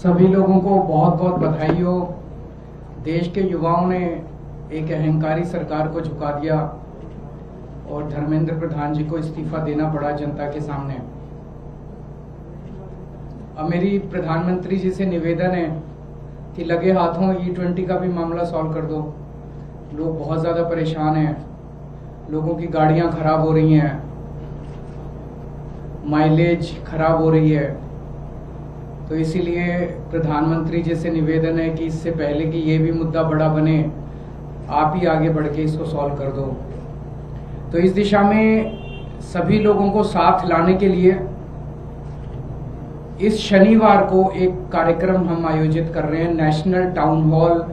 सभी लोगों को बहुत बहुत बधाई हो। देश के युवाओं ने एक अहंकारी सरकार को झुका दिया और धर्मेंद्र प्रधान जी को इस्तीफा देना पड़ा जनता के सामने। अब मेरी प्रधानमंत्री जी से निवेदन है कि लगे हाथों E20 का भी मामला सॉल्व कर दो। लोग बहुत ज़्यादा परेशान हैं, लोगों की गाड़ियां खराब हो रही हैं, माइलेज खराब हो रही है। तो इसीलिए प्रधानमंत्री जी से निवेदन है कि इससे पहले कि ये भी मुद्दा बड़ा बने, आप ही आगे बढ़ के इसको सॉल्व कर दो। तो इस दिशा में सभी लोगों को साथ लाने के लिए इस शनिवार को एक कार्यक्रम हम आयोजित कर रहे हैं, national town hall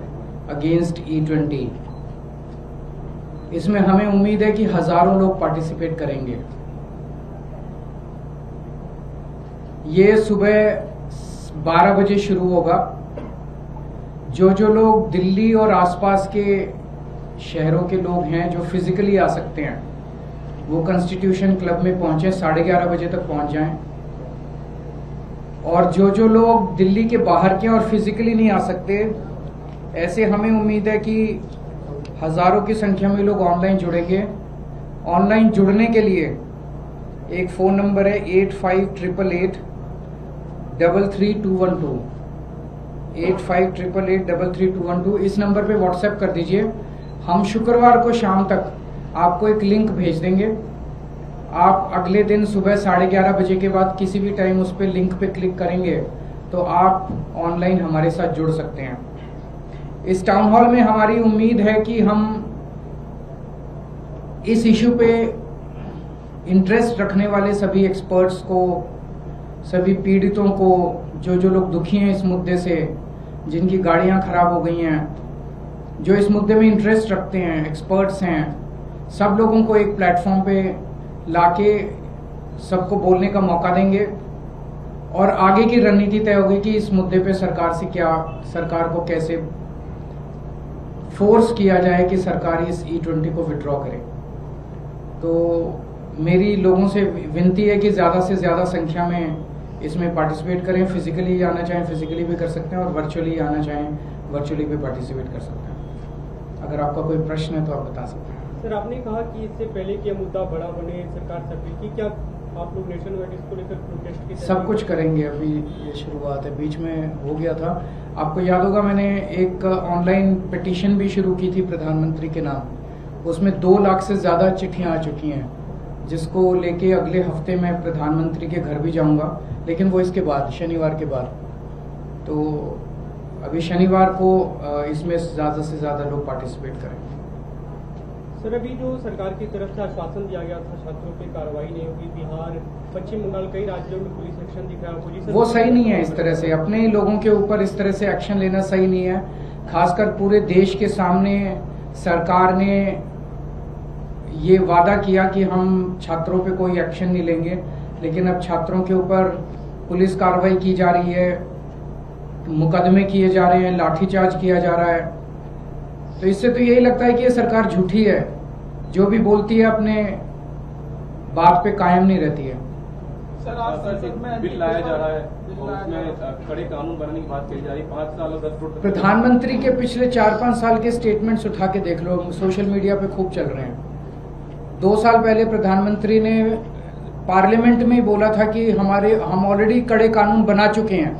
against E20। इसमें हमें उम्मीद है कि हजारों लोग पार्टिसिपेट करेंगे। ये सुबह 12 बजे शुरू होगा। जो लोग दिल्ली और आसपास के शहरों के लोग हैं जो फिजिकली आ सकते हैं, वो कॉन्स्टिट्यूशन क्लब में पहुंचे, 11:30 बजे तक पहुंच जाएं। और जो लोग दिल्ली के बाहर के और फिजिकली नहीं आ सकते, ऐसे हमें उम्मीद है कि हजारों की संख्या में लोग ऑनलाइन जुड़ेंगे। ऑनलाइन जुड़ने के लिए एक फोन नंबर है 8588883212, 8588883212। इस नंबर पे व्हाट्सएप कर दीजिए। हम शुक्रवार को शाम तक आपको एक लिंक भेज देंगे। आप अगले दिन सुबह 11:30 बजे के बाद किसी भी टाइम उस पे लिंक पे क्लिक करेंगे तो आप ऑनलाइन हमारे साथ जुड़ सकते हैं। इस टाउन हॉल में हमारी उम्मीद है कि हम इस इशू पे इंटरेस्ट रखने वाले सभी एक्सपर्ट्स को, सभी पीड़ितों को, जो लोग दुखी हैं इस मुद्दे से, जिनकी गाड़ियां खराब हो गई हैं, जो इस मुद्दे में इंटरेस्ट रखते हैं, एक्सपर्ट्स हैं, सब लोगों को एक प्लेटफॉर्म पे लाके सबको बोलने का मौका देंगे। और आगे की रणनीति तय होगी कि इस मुद्दे पे सरकार को कैसे फोर्स किया जाए कि सरकार इस E20 को विड्रॉ करे। तो मेरी लोगों से विनती है कि ज़्यादा से ज़्यादा संख्या में इसमें पार्टिसिपेट करें। फिजिकली आना चाहें फिजिकली भी कर सकते हैं और वर्चुअली आना चाहें वर्चुअली भी पार्टिसिपेट कर सकते हैं। अगर आपका कोई प्रश्न है तो आप बता सकते हैं। सर, आपने कहा कि इससे पहले कि यह मुद्दा बड़ा बने, सरकार से अपील की, क्या आप लोग नेशन वाइड इसको लेकर प्रोटेस्ट की? सब कुछ करेंगे। अभी ये शुरुआत है, बीच में हो गया था। आपको याद होगा मैंने एक ऑनलाइन पिटीशन भी शुरू की थी प्रधानमंत्री के नाम। उसमें 2 लाख से ज़्यादा चिट्ठियाँ आ चुकी हैं, जिसको लेके अगले हफ्ते मैं प्रधानमंत्री के घर भी जाऊंगा, लेकिन वो इसके बाद, शनिवार के बाद। तो अभी शनिवार को इसमें ज़्यादा से ज़्यादा लोग पार्टिसिपेट करेंगे। सर, अभी जो सरकार की तरफ से आश्वासन दिया गया था छात्रों पे कार्रवाई नहीं होगी, बिहार, पश्चिम बंगाल, कई राज्यों में पुलिस एक्शन दिख रहा है, वो सही नहीं है। इस तरह से अपने ही लोगों के ऊपर इस तरह से एक्शन लेना सही नहीं है। खासकर पूरे देश के सामने सरकार ने ये वादा किया कि हम छात्रों पे कोई एक्शन नहीं लेंगे, लेकिन अब छात्रों के ऊपर पुलिस कार्रवाई की जा रही है, मुकदमे किए जा रहे हैं, लाठीचार्ज किया जा रहा है। तो इससे तो यही लगता है कि ये सरकार झूठी है, जो भी बोलती है अपने बात पे कायम नहीं रहती है। सर, आज संसद में बिल लाया जा रहा है और उसमें कड़े कानून बनाने की बात कही जा रही है। 5 साल और 10 करोड़। प्रधानमंत्री के पिछले 4-5 साल के स्टेटमेंट्स उठा के देख लो, सोशल मीडिया पे खूब चल रहे हैं। 2 साल पहले प्रधानमंत्री ने पार्लियामेंट में ही बोला था कि हम ऑलरेडी कड़े कानून बना चुके हैं।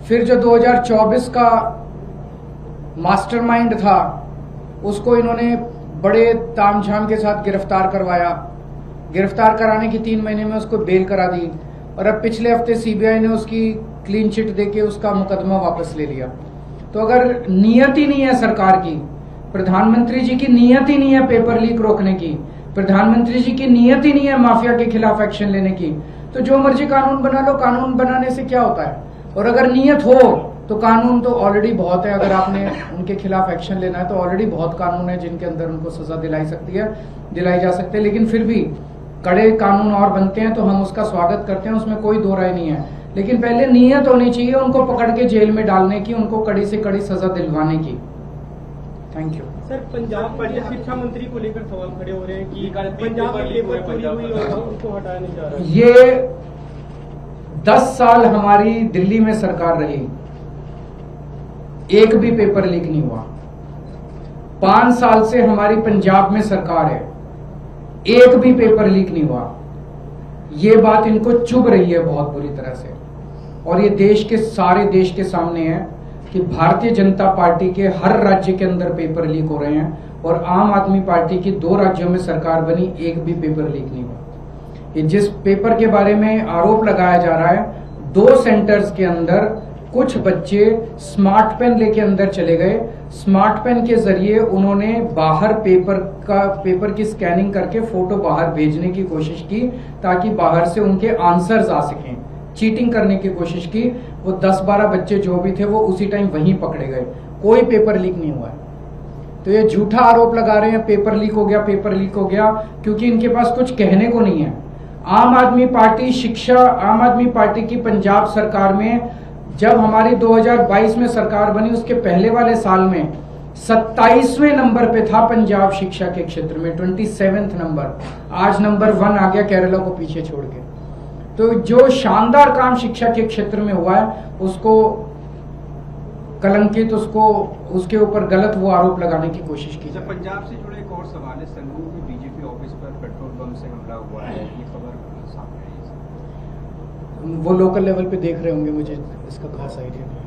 फिर जो 2024 का मास्टरमाइंड था, उसको इन्होंने बड़े तामझाम के साथ गिरफ्तार करवाया। गिरफ्तार कराने की 3 महीने में उसको बेल करा दी, और अब पिछले हफ्ते सीबीआई ने उसकी क्लीन चिट देके उसका मुकदमा वापस ले लिया। तो अगर नीयत ही नहीं है सरकार की, प्रधानमंत्री जी की नीयत ही नहीं है पेपर लीक रोकने की, प्रधानमंत्री जी की नीयत ही नहीं है माफिया के खिलाफ एक्शन लेने की, तो जो मर्जी कानून बना लो। कानून बनाने से क्या होता है? और अगर नीयत हो तो कानून तो ऑलरेडी बहुत है। अगर आपने उनके खिलाफ एक्शन लेना है तो ऑलरेडी बहुत कानून है जिनके अंदर उनको सजा दिलाई जा सकती है। लेकिन फिर भी कड़े कानून और बनते हैं तो हम उसका स्वागत करते हैं, उसमें कोई दो राय नहीं है। लेकिन पहले नीयत होनी चाहिए उनको पकड़ के जेल में डालने की, उनको कड़ी से कड़ी सजा दिलवाने की। Thank you. सर, पंजाब में शिक्षा मंत्री को लेकर सवाल खड़े हो रहे हैं कि पंजाब में पेपर चोरी हुई और उनको हटाया नहीं जा रहा है। ये 10 साल हमारी दिल्ली में सरकार रही, एक भी पेपर लीक नहीं हुआ। 5 साल से हमारी पंजाब में सरकार है, एक भी पेपर लीक नहीं हुआ। ये बात इनको चुभ रही है बहुत बुरी तरह से, और ये देश के सारे देश के सामने है कि भारतीय जनता पार्टी के हर राज्य के अंदर पेपर लीक हो रहे हैं, और आम आदमी पार्टी की 2 राज्यों में सरकार बनी, एक भी पेपर लीक नहीं हुआ। ये जिस पेपर के बारे में आरोप लगाया जा रहा है, 2 सेंटर्स के अंदर कुछ बच्चे स्मार्ट पेन लेके अंदर चले गए, स्मार्ट पेन के जरिए उन्होंने बाहर पेपर की स्कैनिंग करके फोटो बाहर भेजने की कोशिश की, ताकि बाहर से उनके आंसर्स आ सकें। चीटिंग करने की कोशिश की। वो 10-12 बच्चे जो भी थे वो उसी टाइम वहीं पकड़े गए। कोई पेपर लीक नहीं हुआ है। तो ये झूठा आरोप लगा रहे हैं पेपर लीक हो गया, पेपर लीक हो गया, क्योंकि इनके पास कुछ कहने को नहीं है। आम आदमी पार्टी की पंजाब सरकार में, जब हमारी 2022 में सरकार बनी, उसके पहले वाले साल में 27वें नंबर पे था पंजाब शिक्षा के क्षेत्र में, 27th नंबर। आज नंबर 1 आ गया केरला को पीछे छोड़ के। तो जो शानदार काम शिक्षा के क्षेत्र में हुआ है, उसको कलंकित, उसके ऊपर गलत वो आरोप लगाने की कोशिश की। पंजाब से जुड़े एक और सवाल है, संगरूर में बीजेपी ऑफिस पर पेट्रोल बम से हमला हुआ है, ये खबर सामने आई है। वो लोकल लेवल पे देख रहे होंगे, मुझे इसका खास आइडिया नहीं है।